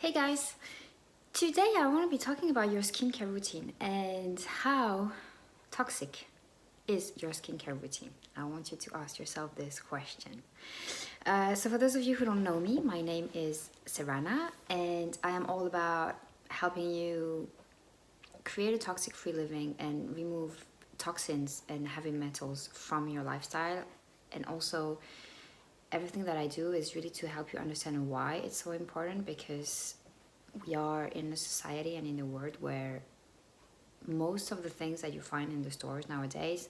Hey guys, today I want to be talking about your skincare routine and how toxic is your skincare routine. I want you to ask yourself this question. So, for those of you who don't know me, my name is Serana, and I am all about helping you create a toxic free living and remove toxins and heavy metals from your lifestyle. And also, everything that I do is really to help you understand why it's so important, because we are in a society and in a world where most of the things that you find in the stores nowadays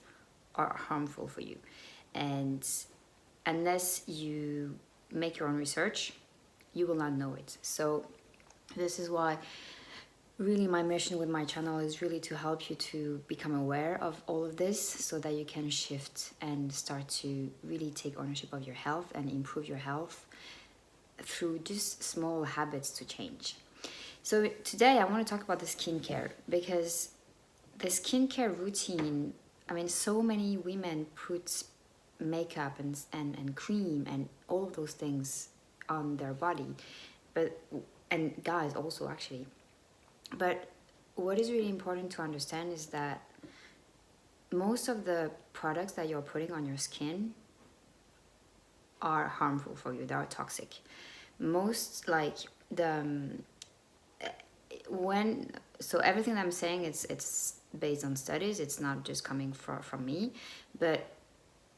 are harmful for you. And unless you make your own research, you will not know it. So this is why really my mission with my channel is really to help you to become aware of all of this so that you can shift and start to really take ownership of your health and improve your health through just small habits to change. So today I want to talk about the skincare, because the skincare routine, I mean, so many women put makeup and cream and all of those things on their body, but and guys also actually. But what is really important to understand is that most of the products that you're putting on your skin are harmful for you. They are toxic. Most like the when so everything that I'm saying, it's based on studies. It's not just coming from me. But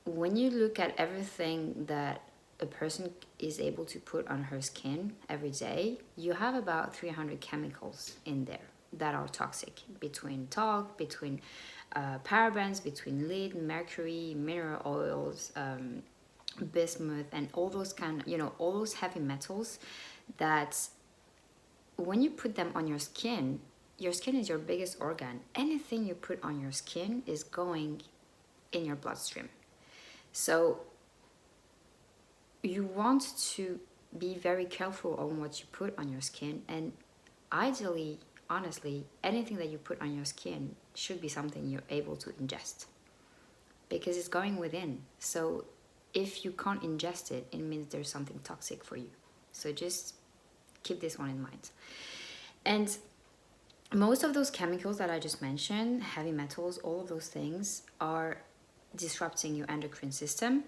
when you look at everything that a person is able to put on her skin every day, you have about 300 chemicals in there that are toxic, between talc, between parabens, between lead, mercury, mineral oils, bismuth, and all those all those heavy metals that when you put them on your skin is your biggest organ. Anything you put on your skin is going in your bloodstream. So you want to be very careful on what you put on your skin, and ideally, honestly, anything that you put on your skin should be something you're able to ingest, because it's going within. So if you can't ingest it, it means there's something toxic for you. So just keep this one in mind. And most of those chemicals that I just mentioned, heavy metals, all of those things are disrupting your endocrine system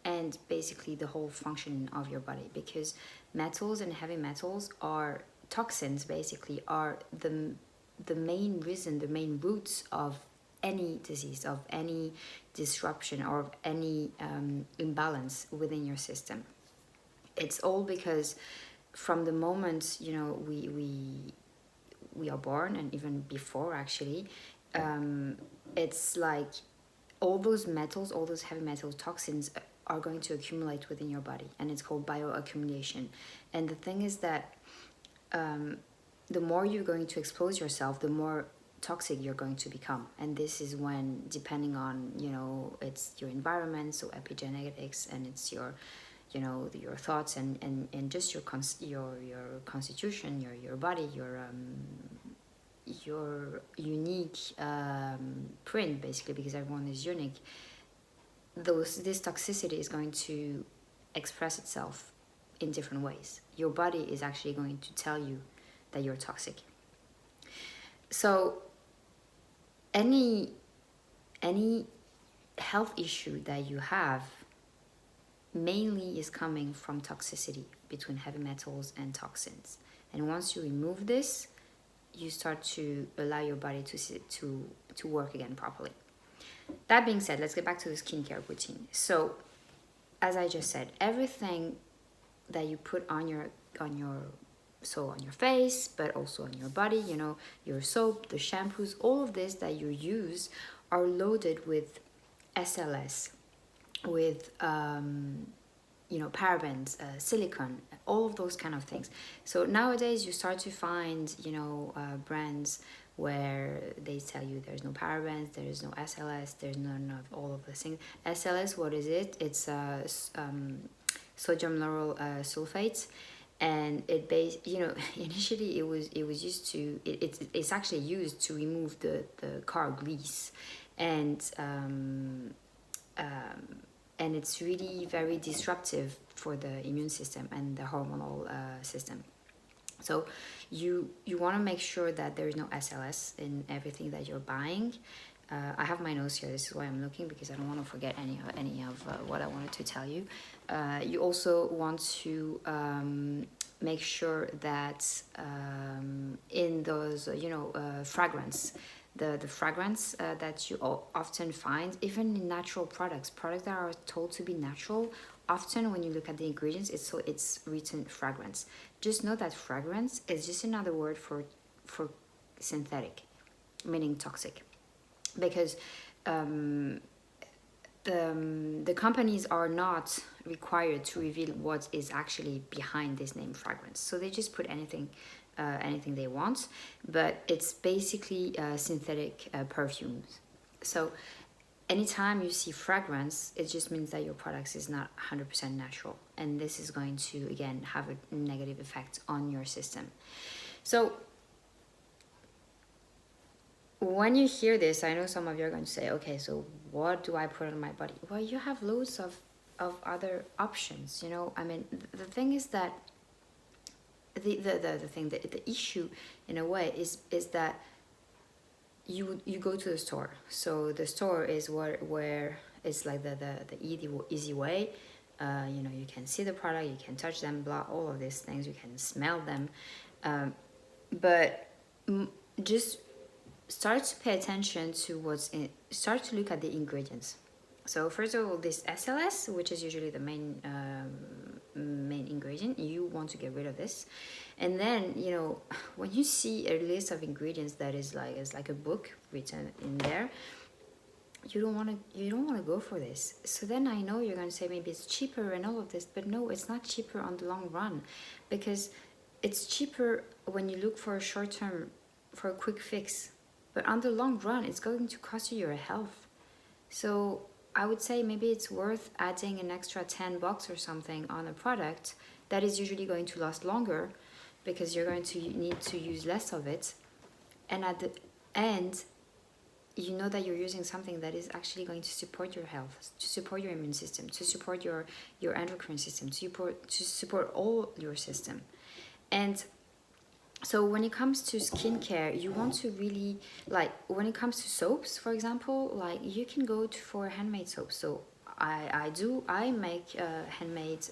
and basically the whole functioning of your body, because metals and heavy metals are toxins, basically are the main reason, the main roots of any disease, of any disruption, or of any imbalance within your system. It's all because from the moment we are born, and even before actually, it's like all those metals, all those heavy metals, toxins are going to accumulate within your body, and it's called bioaccumulation. And the thing is that the more you're going to expose yourself, the more toxic you're going to become. And this is when, depending on, it's your environment, so epigenetics, and it's your your thoughts, and just your constitution, your body, your unique print, basically, because everyone is unique. This toxicity is going to express itself in different ways. Your body is actually going to tell you that you're toxic. So any health issue that you have mainly is coming from toxicity between heavy metals and toxins. And once you remove this, you start to allow your body to work again properly. That being said, let's get back to the skincare routine. So, as I just said, everything that you put on your face, but also on your body, your soap, the shampoos, all of this that you use are loaded with SLS, with parabens, silicone, all of those kind of things. So nowadays you start to find brands where they tell you there's no parabens, there is no SLS, there's none of all of the things. SLS, what is it? It's sodium lauryl sulfate, and initially it was used to it's actually used to remove the car grease, and it's really very disruptive for the immune system and the hormonal system. So you want to make sure that there is no SLS in everything that you're buying. I have my notes here. This is why I'm looking, because I don't want to forget any of what I wanted to tell you. You also want to make sure that in those fragrance, the fragrance that you often find even in natural products that are told to be natural, often when you look at the ingredients, it's written fragrance. Just know that fragrance is just another word for synthetic, meaning toxic, because the companies are not required to reveal what is actually behind this name fragrance, so they just put anything they want, but it's basically synthetic perfumes. So anytime you see fragrance, it just means that your products is not 100% natural, and this is going to again have a negative effect on your system. So when you hear this, I know some of you are going to say, okay, so what do I put on my body? Well, you have loads of other options, you know. I mean, the thing is that the issue in a way is that you go to the store. So the store is where it's like the easy way. You can see the product, you can touch them, blah, all of these things, you can smell them, but just start to pay attention to start to look at the ingredients. So first of all, this SLS, which is usually the main ingredient, you want to get rid of this. And then, when you see a list of ingredients that is like a book written in there, you don't want to go for this. So then I know you're going to say maybe it's cheaper and all of this, but no, it's not cheaper on the long run, because it's cheaper when you look for a short term, for a quick fix, but on the long run it's going to cost you your health. So I would say maybe it's worth adding an extra $10 or something on a product that is usually going to last longer, because you're going to need to use less of it, and at the end you know that you're using something that is actually going to support your health, to support your immune system, to support your endocrine system, to support all your system. And so when it comes to skincare, you want to really, like, when it comes to soaps, for example, like, you can go for handmade soaps. So I make handmade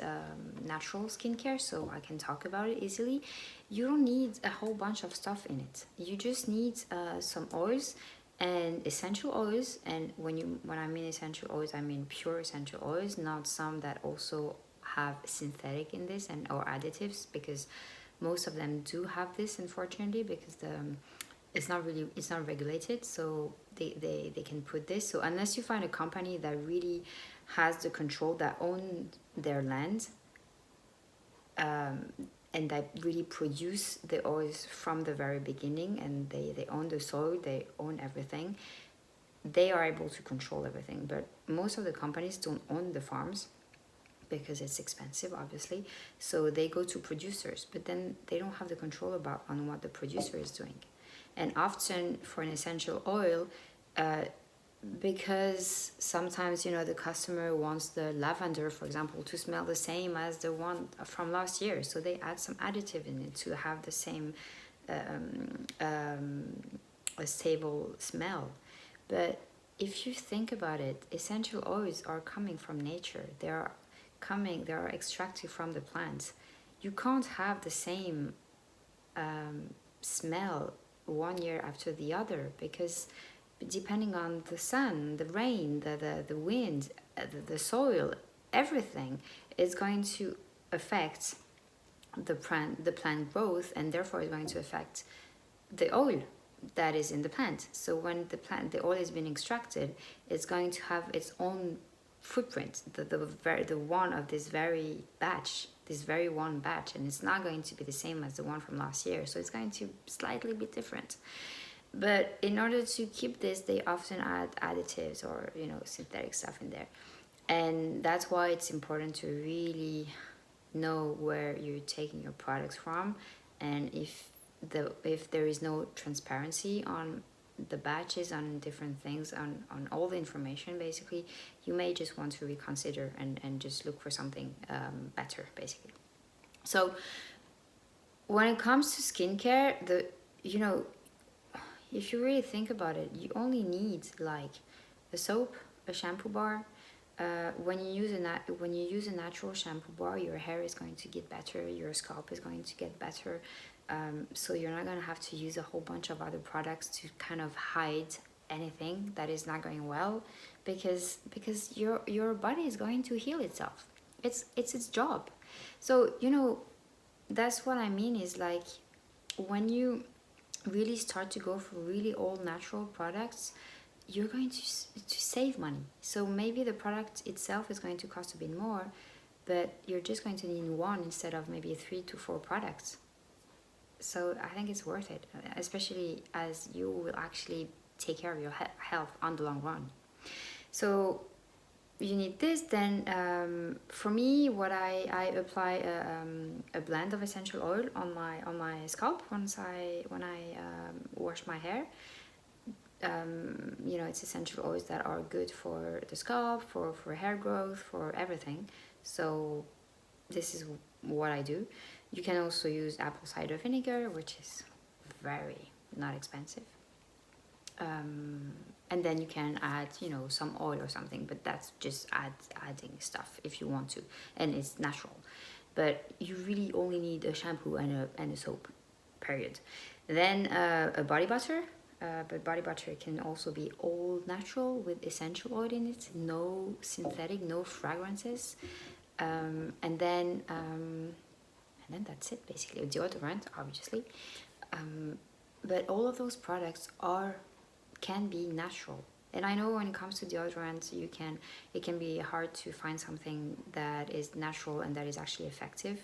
natural skincare, so I can talk about it easily. You don't need a whole bunch of stuff in it. You just need some oils and essential oils. And when I mean essential oils, I mean pure essential oils, not some that also have synthetic in this and or additives, because most of them do have this, unfortunately, because it's not regulated, so they can put this. So unless you find a company that really has the control, that own their land, and that really produce the oils from the very beginning, and they own the soil, they own everything, they are able to control everything. But most of the companies don't own the farms, because it's expensive, obviously, so they go to producers, but then they don't have the control on what the producer is doing. And often for an essential oil, because sometimes the customer wants the lavender, for example, to smell the same as the one from last year, so they add some additive in it to have the same a stable smell. But if you think about it, essential oils are coming from nature. They are extracted from the plants. You can't have the same smell one year after the other, because depending on the sun, the rain, the wind, the soil, everything is going to affect the plant growth, and therefore is going to affect the oil that is in the plant. So when the oil is being extracted, it's going to have its own footprint, the one of this very one batch, and it's not going to be the same as the one from last year, so it's going to slightly be different. But in order to keep this, they often add additives or synthetic stuff in there, and that's why it's important to really know where you're taking your products from. And if there is no transparency on the batches, on different things, on all the information, basically, you may just want to reconsider and just look for something better, basically. So when it comes to skincare, you know, if you really think about it, you only need like a soap, a shampoo bar. When you use when you use a natural shampoo bar, your hair is going to get better, your scalp is going to get better. So you're not going to have to use a whole bunch of other products to kind of hide anything that is not going well, because your body is going to heal itself. It's its job. So that's what I mean, is like when you really start to go for really old natural products, you're going to save money. So maybe the product itself is going to cost a bit more, but you're just going to need one instead of maybe 3 to 4 products. So I think it's worth it, especially as you will actually take care of your health on the long run. So you need this. Then for me, what I apply a blend of essential oil on my scalp when I wash my hair. It's essential oils that are good for the scalp, for hair growth, for everything. So this is what I do. You can also use apple cider vinegar, which is very not expensive. And then you can add some oil or something, but that's just adding stuff if you want to, and it's natural. But you really only need a shampoo and a soap, period. Then a body butter, but body butter can also be all natural with essential oil in it, no synthetic, no fragrances. And then that's it, basically. A deodorant, obviously. But all of those products can be natural. And I know when it comes to deodorants, it can be hard to find something that is natural and that is actually effective.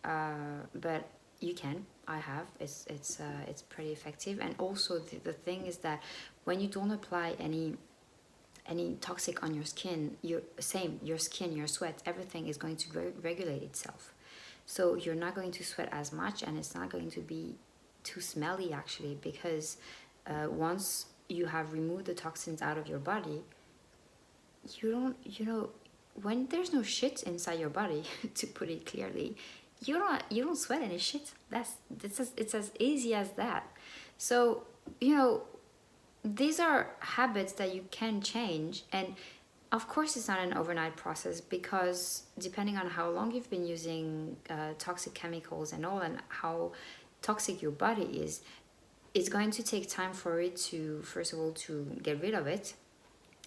But you can. I have. It's pretty effective. And also the thing is that when you don't apply any toxic on your skin, your skin, your sweat, everything is going to regulate itself. So you're not going to sweat as much, and it's not going to be too smelly actually, because once you have removed the toxins out of your body, you don't, when there's no shit inside your body, to put it clearly, you don't sweat any shit. It's as easy as that. So these are habits that you can change, and of course it's not an overnight process, because depending on how long you've been using toxic chemicals and all, and how toxic your body is, it's going to take time for it to, first of all, to get rid of it.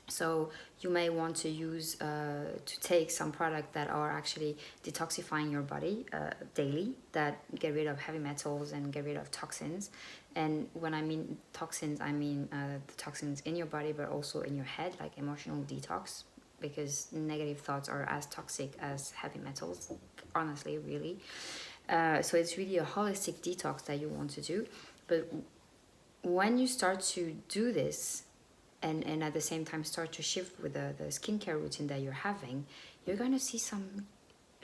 So you may want to to take some products that are actually detoxifying your body daily, that get rid of heavy metals and get rid of toxins. And when I mean toxins, I mean the toxins in your body, but also in your head, like emotional detox, because negative thoughts are as toxic as heavy metals, honestly, really. So it's really a holistic detox that you want to do. But when you start to do this, and at the same time start to shift with the skincare routine that you're having, you're going to see some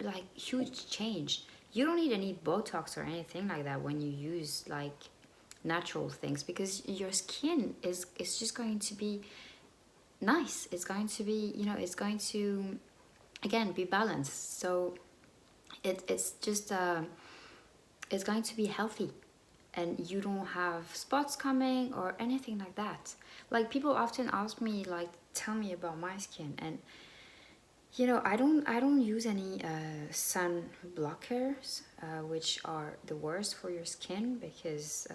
like huge change. You don't need any Botox or anything like that when you use like natural things, because your skin is just going to be nice. It's going to be, it's going to again be balanced. So it's just it's going to be healthy, and you don't have spots coming or anything like that. Like, people often ask me, like, tell me about my skin, and I don't use any sun blockers, which are the worst for your skin, because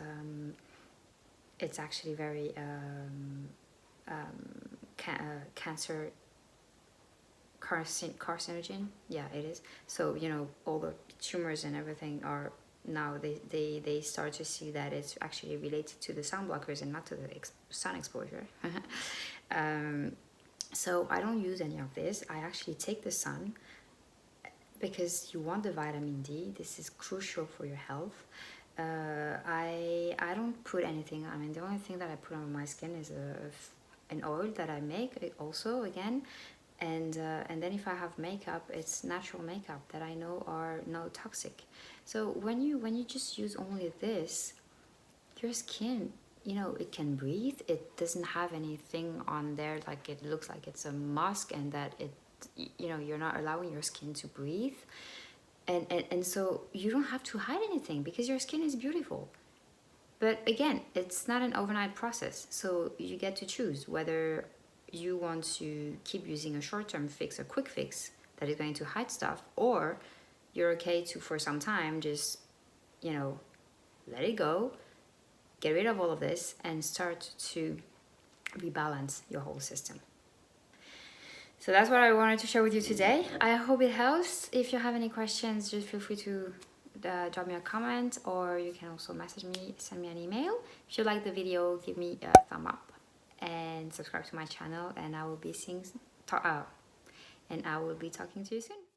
it's actually very cancer carcinogen. Yeah, it is. So all the tumors and everything are, now they start to see that it's actually related to the sun blockers and not to the sun exposure. So I don't use any of this. I actually take the sun, because you want the vitamin D. This is crucial for your health. I don't put anything. I mean, the only thing that I put on my skin is an oil that I make also, again. And then if I have makeup, it's natural makeup that I know are no toxic. So when you just use only this, your skin, it can breathe. It doesn't have anything on there like it looks like it's a mask, and that you're not allowing your skin to breathe. And so you don't have to hide anything because your skin is beautiful. But again, it's not an overnight process. So you get to choose whether you want to keep using a short-term fix, a quick fix that is going to hide stuff, or you're okay to, for some time, just, you know, let it go, get rid of all of this, and start to rebalance your whole system. So that's what I wanted to share with you today. I hope it helps. If you have any questions, just feel free to drop me a comment, or you can also message me, send me an email. If you like the video, give me a thumb up and subscribe to my channel, and I will be talking to you soon.